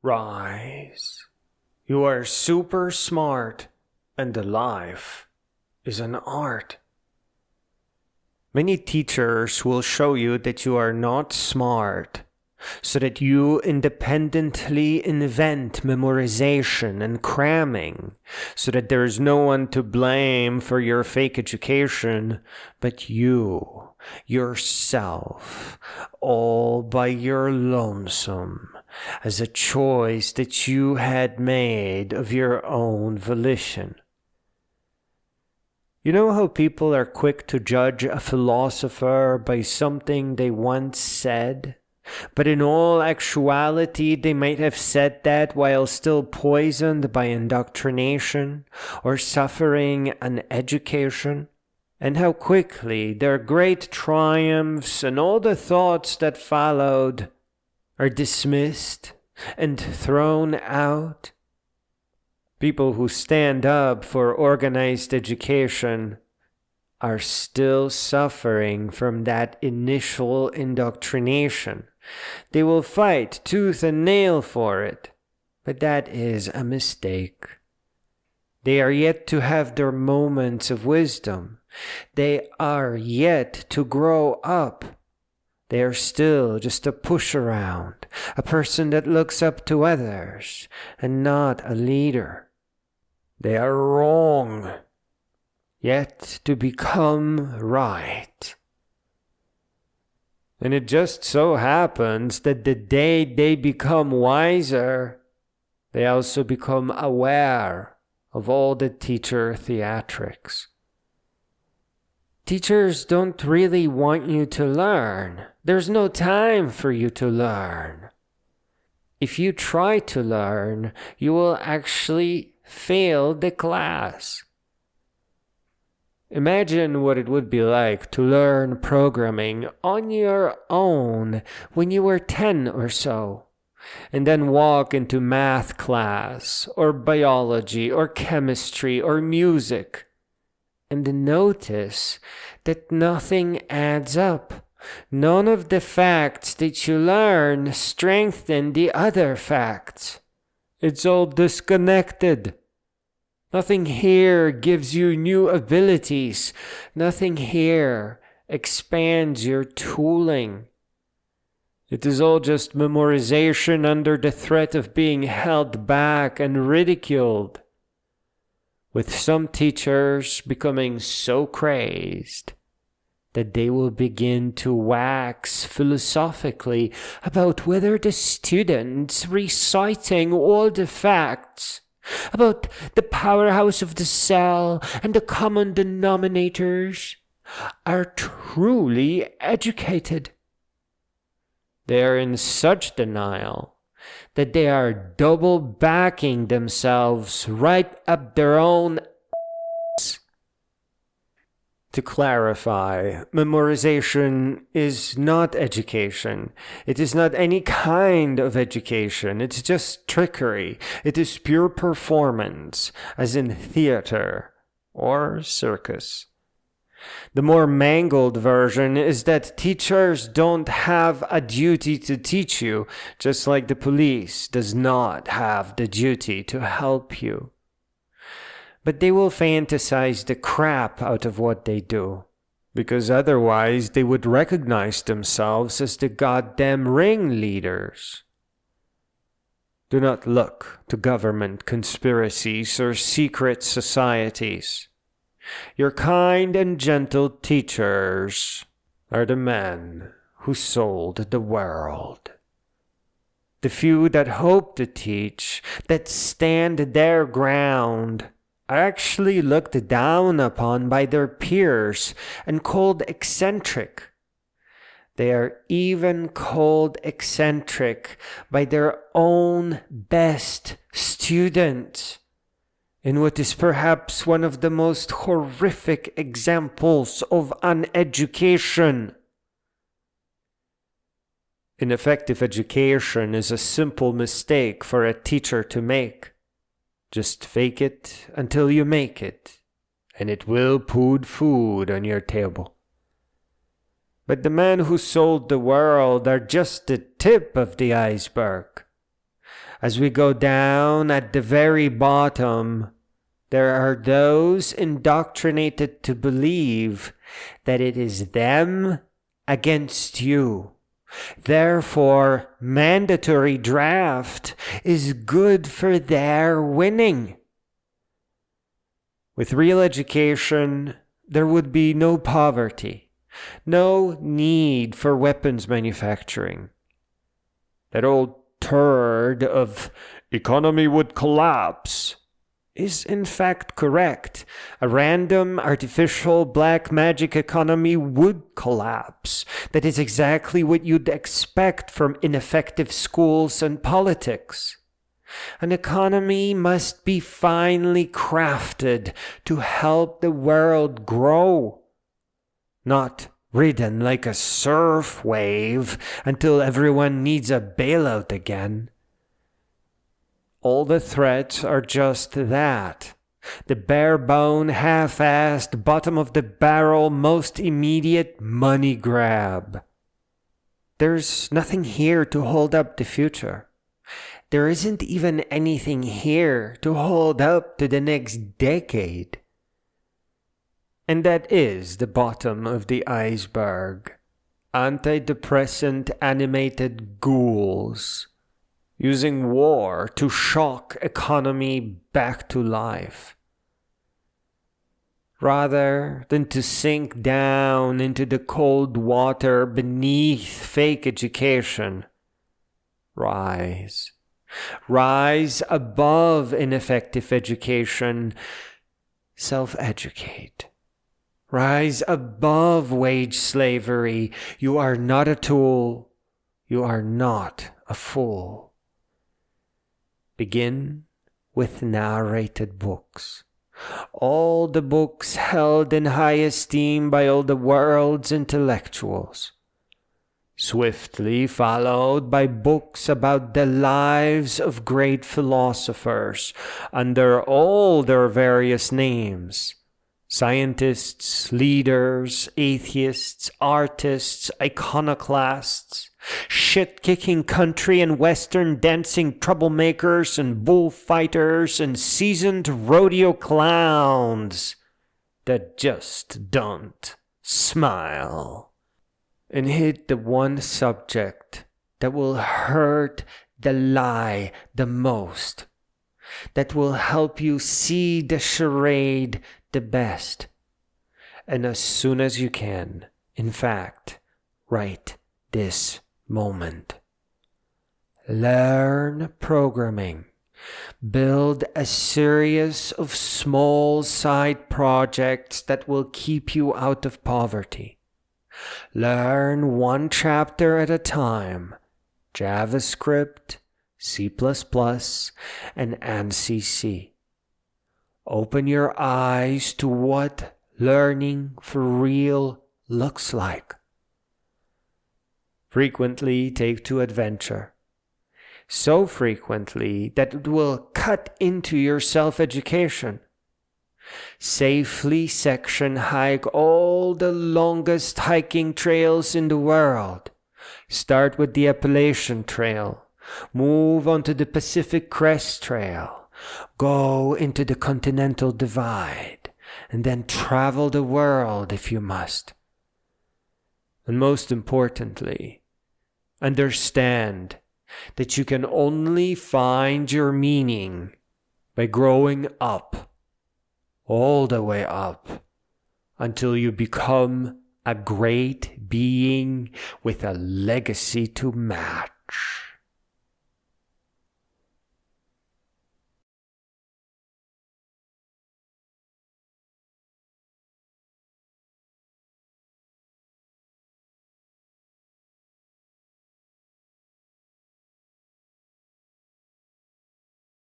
Rise. You are super smart, and life is an art. Many teachers will show you that you are not smart, so that you independently invent memorization and cramming, so that there is no one to blame for your fake education, but you, yourself, all by your lonesome, as a choice that you had made of your own volition. You know how people are quick to judge a philosopher by something they once said? But in all actuality, they might have said that while still poisoned by indoctrination or suffering an education, and how quickly their great triumphs and all the thoughts that followed are dismissed and thrown out. People who stand up for organized education are still suffering from that initial indoctrination. They will fight tooth and nail for it, but that is a mistake. They are yet to have their moments of wisdom. They are yet to grow up. They are still just a push-around, a person that looks up to others, and not a leader. They are wrong, yet to become right. And it just so happens that the day they become wiser, they also become aware of all the teacher theatrics. Teachers don't really want you to learn. There's no time for you to learn. If you try to learn, you will actually fail the class. Imagine what it would be like to learn programming on your own when you were 10 or so, and then walk into math class, or biology, or chemistry, or music, and notice that nothing adds up. None of the facts that you learn strengthen the other facts. It's all disconnected. Nothing here gives you new abilities. Nothing here expands your tooling. It is all just memorization under the threat of being held back and ridiculed, with some teachers becoming so crazed that they will begin to wax philosophically about whether the students reciting all the facts about the powerhouse of the cell and the common denominators are truly educated. They are in such denial that they are double backing themselves right up their own ass. To clarify, memorization is not education. It is not any kind of education. It's just trickery. It is pure performance, as in theater or circus. The more mangled version is that teachers don't have a duty to teach you, just like the police does not have the duty to help you. But they will fantasize the crap out of what they do, because otherwise they would recognize themselves as the goddamn ringleaders. Do not look to government conspiracies or secret societies. Your kind and gentle teachers are the men who sold the world. The few that hope to teach, that stand their ground, are actually looked down upon by their peers and called eccentric. They are even called eccentric by their own best student, in what is perhaps one of the most horrific examples of uneducation. Ineffective education is a simple mistake for a teacher to make. Just fake it until you make it, and it will put food on your table. But the men who sold the world are just the tip of the iceberg. As we go down at the very bottom, there are those indoctrinated to believe that it is them against you. Therefore, mandatory draft is good for their winning. With real education, there would be no poverty, no need for weapons manufacturing. That old turd of economy would collapse is in fact correct. A random, artificial, black magic economy would collapse. That is exactly what you'd expect from ineffective schools and politics. An economy must be finely crafted to help the world grow, not ridden like a surf wave until everyone needs a bailout again. All the threats are just that. The bare-bone, half-assed, bottom-of-the-barrel, most immediate money grab. There's nothing here to hold up the future. There isn't even anything here to hold up to the next decade. And that is the bottom of the iceberg. Antidepressant animated ghouls using war to shock economy back to life. Rather than to sink down into the cold water beneath fake education, rise. Rise above ineffective education. Self-educate. Rise above wage slavery. You are not a tool. You are not a fool. Begin with narrated books. All the books held in high esteem by all the world's intellectuals. Swiftly followed by books about the lives of great philosophers under all their various names. Scientists, leaders, atheists, artists, iconoclasts, shit-kicking country and western dancing troublemakers and bullfighters and seasoned rodeo clowns that just don't smile. And hit the one subject that will hurt the lie the most, that will help you see the charade the best. And as soon as you can, in fact, right this moment. Learn programming. Build a series of small side projects that will keep you out of poverty. Learn one chapter at a time. JavaScript, C++, and ANSI C. Open your eyes to what learning for real looks like. Frequently take to adventure. So frequently that it will cut into your self-education. Safely section hike all the longest hiking trails in the world. Start with the Appalachian Trail. Move on to the Pacific Crest Trail. Go into the Continental Divide. And then travel the world if you must. And most importantly, understand that you can only find your meaning by growing up, all the way up, until you become a great being with a legacy to match.